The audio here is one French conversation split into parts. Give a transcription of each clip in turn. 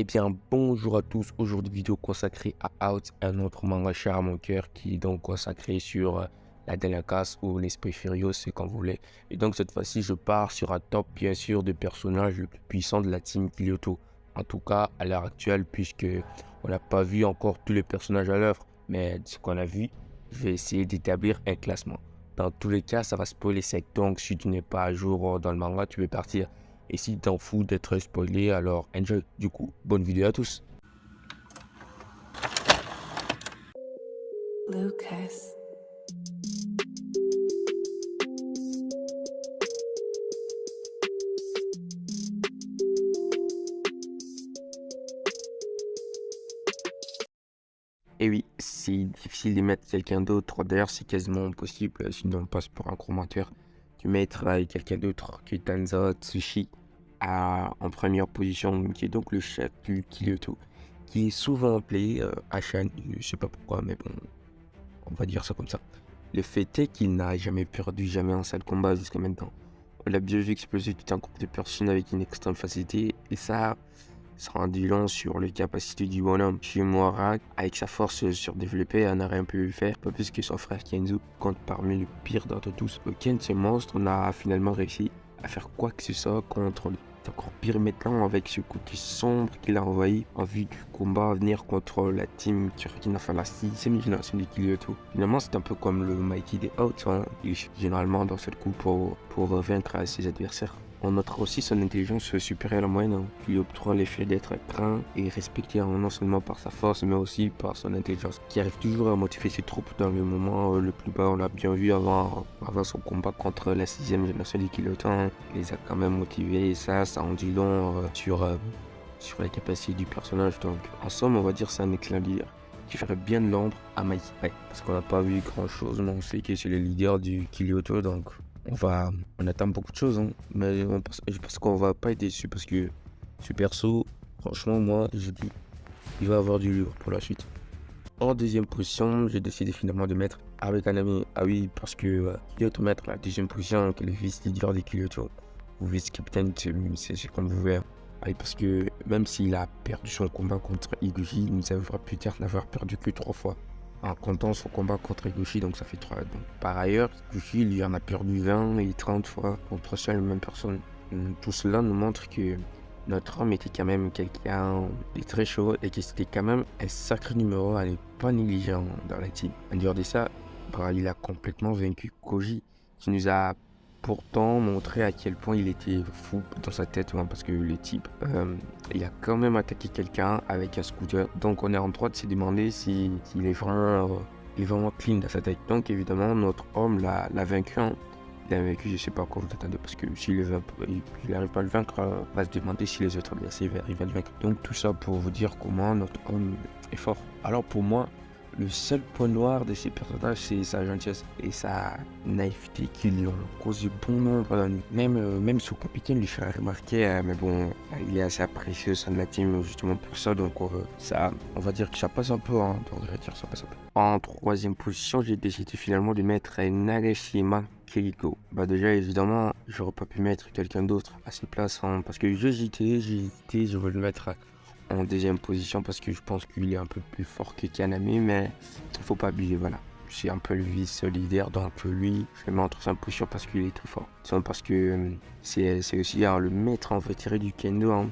Eh bien, bonjour à tous. Aujourd'hui, vidéo consacrée à Out, un autre manga cher à mon cœur qui est donc consacré sur la délinquance ou l'esprit furieux, c'est comme vous voulez. Et donc, cette fois-ci, je pars sur un top, bien sûr, de personnages les plus puissants de la team Kyoto. En tout cas, à l'heure actuelle, puisque on n'a pas vu encore tous les personnages à l'œuvre. Mais de ce qu'on a vu, je vais essayer d'établir un classement. Dans tous les cas, ça va spoiler sec. Donc, si tu n'es pas à jour dans le manga, tu peux partir. Et si t'en fous d'être spoilé, alors enjoy. Du coup, bonne vidéo à tous. Lucas. Et oui, c'est difficile de mettre quelqu'un d'autre. D'ailleurs, c'est quasiment impossible, sinon on passe pour un commentaire. Tu mettre quelqu'un d'autre que Tanza Tsushi en première position, qui est donc le chef du Kyoto, qui est souvent appelé Ashan. Je sais pas pourquoi, mais bon, on va dire ça comme ça. Le fait est qu'il n'a jamais perdu, jamais un seul combat jusqu'à maintenant. On l'a bien vu exploser tout un groupe de personnes avec une extrême facilité, et ça rend dit long sur les capacités du bonhomme. Shimura, avec sa force surdéveloppée, n'a rien pu faire, pas plus que son frère Kenzo, compte parmi le pire d'entre tous. Aucun de ces monstres n'a finalement réussi à faire quoi que ce soit contre lui. C'est encore pire maintenant avec ce côté sombre qu'il a envahi en vue du combat à venir contre la team Turkina, enfin la 6ème génération de Kyoto. Finalement, c'est un peu comme le Mighty des Out, hein. Il est généralement dans cette coup pour vaincre ses adversaires. On notera aussi son intelligence supérieure à la moyenne, hein, qui lui octroie l'effet d'être craint et respecté, hein, non seulement par sa force, mais aussi par son intelligence, qui arrive toujours à motiver ses troupes dans le moment le plus bas. On l'a bien vu avant son combat contre la 6ème génération du Kyoto, hein. Il les a quand même motivés, et ça en dit long sur la capacité du personnage. Donc, en somme, on va dire c'est un excellent leader qui ferait bien de l'ombre à Mikey. Ouais, parce qu'on n'a pas vu grand chose, mais on sait que c'est le leader du Kyoto, donc on attend beaucoup de choses, hein. Mais je pense qu'on va pas être déçu parce que ce perso, franchement, moi, je dis, il va avoir du lourd pour la suite. En deuxième position, j'ai décidé finalement de mettre avec un ami. Ah oui, parce que Kyoto mettre la deuxième position, que le vice-leader de Kyoto, ou vice-capitaine, c'est comme vous voulez. Ah oui, parce que même s'il a perdu son combat contre Higuchi, il nous avouera plus tard n'avoir perdu que 3 fois en comptant son combat contre Higuchi, donc ça fait 3. Donc, par ailleurs, Higuchi, il en a perdu 20 et 30 fois contre seule la même personne. Tout cela nous montre que notre homme était quand même quelqu'un de très chaud et que c'était quand même un sacré numéro à ne pas négliger dans la team. En dehors de ça, il a complètement vaincu Koji, qui nous a pourtant montré à quel point il était fou dans sa tête, hein, parce que le type, il a quand même attaqué quelqu'un avec un scooter. Donc on est en droit de se demander s'il est vraiment clean dans sa tête. Donc évidemment, notre homme l'a vaincu, hein. Il a vaincu, je sais pas à quoi vous attendez, parce que s'il n'arrive pas à le vaincre, on va se demander si les autres adversaires arrivent à le vaincre. Donc tout ça pour vous dire comment notre homme est fort. Alors pour moi, le seul point noir de ces personnages, c'est sa gentillesse et sa naïveté qui lui ont causé bon nombre d'ennuis. Même son capitaine lui fait remarquer, mais bon, il est assez apprécié au sein de la team, justement pour ça. Donc ça, on va dire que ça passe un peu, hein. On devrait dire que ça passe un peu. En troisième position, j'ai décidé finalement de mettre Nagashima Kiriko. Déjà, évidemment, j'aurais pas pu mettre quelqu'un d'autre à cette place, hein, parce que j'ai hésité, je veux le mettre en deuxième position parce que je pense qu'il est un peu plus fort que Kaname, mais il faut pas abuser, voilà. C'est un peu le vice-leader, donc lui, je le mets en troisième position parce qu'il est très fort. C'est parce que c'est aussi le maître en retiré du kendo, hein.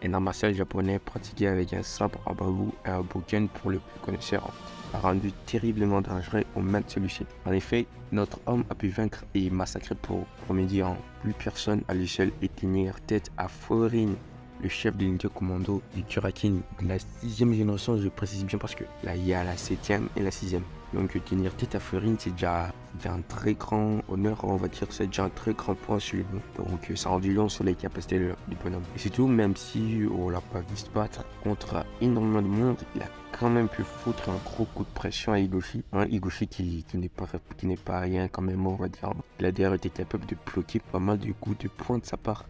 Un art martial japonais pratiqué avec un sabre à bambou et un bokken pour le plus connaisseur, a rendu terriblement dangereux au maître celui-ci. En effet, notre homme a pu vaincre et massacrer pour médier en plus personne à l'échelle et tenir tête à Furin, le chef de l'unité commando du Turakin, la 6ème génération, je précise bien parce que là il y a la 7ème et la 6ème. Donc tenir tête à Furin, c'est déjà un très grand honneur, on va dire, c'est déjà un très grand point sur lui. Donc ça en dit long sur les capacités du bonhomme. Et surtout, même si on l'a pas vu se battre contre énormément de monde, il a quand même pu foutre un gros coup de pression à Higuchi. Higuchi qui n'est pas rien quand même, on va dire. Il a d'ailleurs été capable de bloquer pas mal de coups de poing de sa part.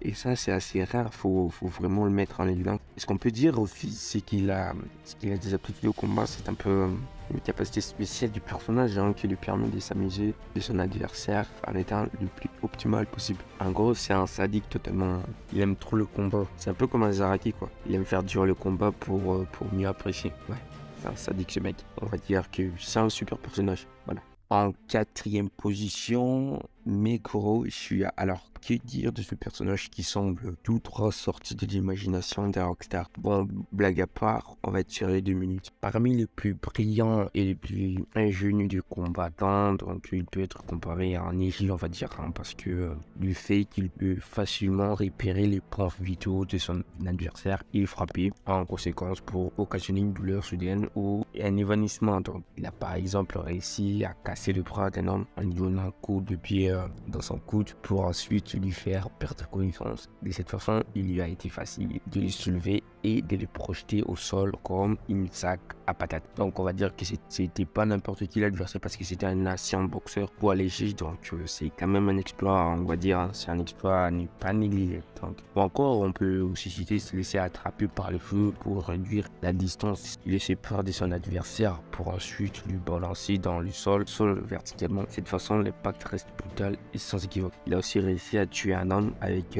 Et ça, c'est assez rare, faut vraiment le mettre en évidence. Et ce qu'on peut dire aussi, c'est qu'il a des aptitudes au combat, c'est un peu une capacité spéciale du personnage qui lui permet de s'amuser de son adversaire en étant le plus optimal possible. En gros, c'est un sadique totalement. Il aime trop le combat. C'est un peu comme un Zaraki, quoi. Il aime faire durer le combat pour mieux apprécier. Ouais, c'est un sadique ce mec. On va dire que c'est un super personnage. Voilà. En 4e position, Meguro Shuya. Alors, que dire de ce personnage qui semble tout droit sorti de l'imagination d'un rockstar? Bon, blague à part, on va tirer 2 minutes. Parmi les plus brillants et les plus ingénieux du combattant, donc il peut être comparé à un Neji, on va dire, parce que du fait qu'il peut facilement repérer les points vitaux de son adversaire et frapper en conséquence pour occasionner une douleur soudaine ou un évanouissement. Donc, il a par exemple réussi à casser le bras d'un homme en lui donnant un coup de pied dans son coude pour ensuite lui faire perdre connaissance. De cette façon, il lui a été facile de le soulever et de le projeter au sol comme une sac à patates. Donc on va dire que c'était pas n'importe qui l'adversaire parce que c'était un ancien boxeur poids léger, donc c'est quand même un exploit, on va dire, c'est un exploit à ne pas négliger. Donc, ou encore on peut aussi citer se laisser attraper par le feu pour réduire la distance, laisser peur de son adversaire pour ensuite lui balancer dans le sol verticalement. De cette façon, l'impact reste brutal et sans équivoque. Il a aussi réussi à tuer un homme avec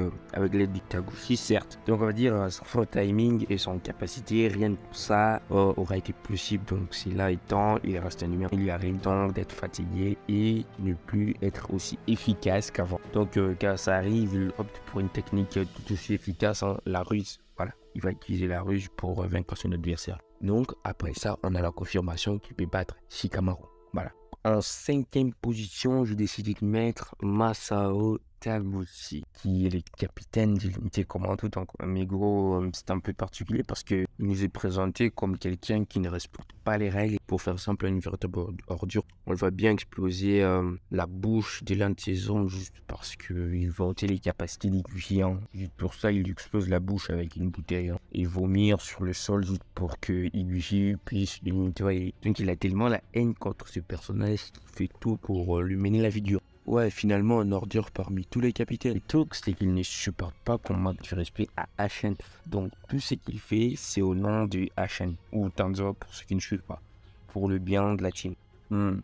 l'aide du Taguchi, certes. Donc on va dire son fort timing et son capacité, rien de ça aura été possible. Donc c'est là étant, il reste un numéro. Il lui arrive donc d'être fatigué et ne plus être aussi efficace qu'avant. Donc quand ça arrive, il opte pour une technique tout aussi efficace, la ruse. Voilà, il va utiliser la ruse pour vaincre son adversaire. Donc après ça, on a la confirmation qu'il peut battre Shikamaru. Voilà. En 5e position, j'ai décidé de mettre Masao Taguchi, qui est le capitaine de l'unité commando. Donc, Meguro, c'est un peu particulier parce qu'il nous est présenté comme quelqu'un qui ne respecte pas les règles. Pour faire simple, une véritable ordure. On le voit bien exploser la bouche de l'un de ses hommes juste parce qu'il vantait les capacités d'Iguchi. Juste pour ça, il explose la bouche avec une bouteille et vomir sur le sol juste pour que Iguchi puisse le nettoyer. Donc, il a tellement la haine contre ce personnage qu'il fait tout pour lui mener la vie dure. Ouais, finalement, un ordure parmi tous les capitaines. Le truc, c'est qu'il ne supporte pas qu'on manque du respect à HN. Donc, tout ce qu'il fait, c'est au nom de HN, ou Tanzo pour ceux qui ne suivent pas, pour le bien de la team.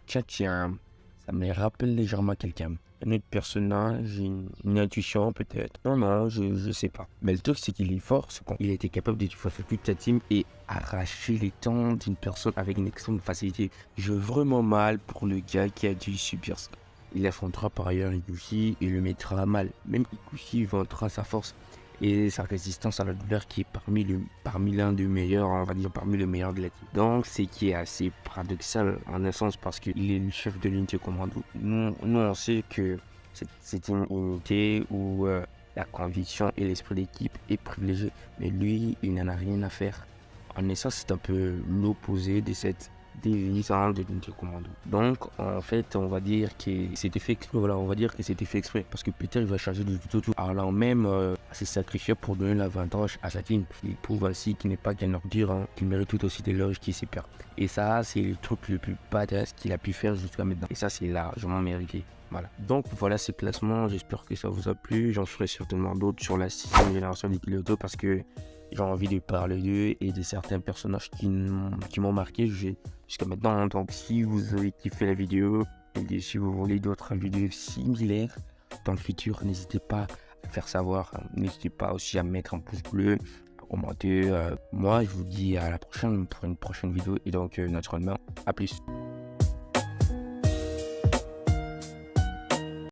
Tiens, ça me rappelle légèrement quelqu'un. Un autre personnage, une intuition peut-être. Non, je sais pas. Mais le truc, c'est qu'il est fort, c'est qu'il a été capable de faire toute sa team et arracher les temps d'une personne avec une extrême facilité. Je veux vraiment mal pour le gars qui a dû subir ça. Il affrontera par ailleurs Iguchi et le mettra à mal. Même Iguchi vantera sa force et sa résistance à la douleur qui est parmi l'un des meilleurs, on va dire parmi les meilleurs de la team. Donc c'est qui est assez paradoxal en un sens parce qu'il est le chef de l'unité commando. Nous on sait que c'est une unité où la conviction et l'esprit d'équipe est privilégié. Mais lui, il n'en a rien à faire. En essence, c'est un peu l'opposé de cette dévisant de l'unité commando. Donc en fait on va dire que c'était fait exprès. Voilà, on va dire que c'était fait exprès parce que Peter il va changer de tout allant même à se sacrifier pour donner l'avantage à sa team. Il prouve ainsi qu'il n'est pas qu'un ordure, qu'il mérite tout aussi d'éloges qui s'y perd. Et ça c'est le truc le plus badass qu'il a pu faire jusqu'à maintenant. Et ça c'est largement mérité. Voilà. Donc voilà ces classements, j'espère que ça vous a plu. J'en ferai certainement d'autres sur la 6e génération des pilotes parce que j'ai envie de parler d'eux et de certains personnages qui m'ont marqué jusqu'à maintenant. Donc si vous avez kiffé la vidéo et si vous voulez d'autres vidéos similaires dans le futur, n'hésitez pas à faire savoir. N'hésitez pas aussi à mettre un pouce bleu, à commenter. Moi je vous dis à la prochaine pour une prochaine vidéo et donc naturellement à plus.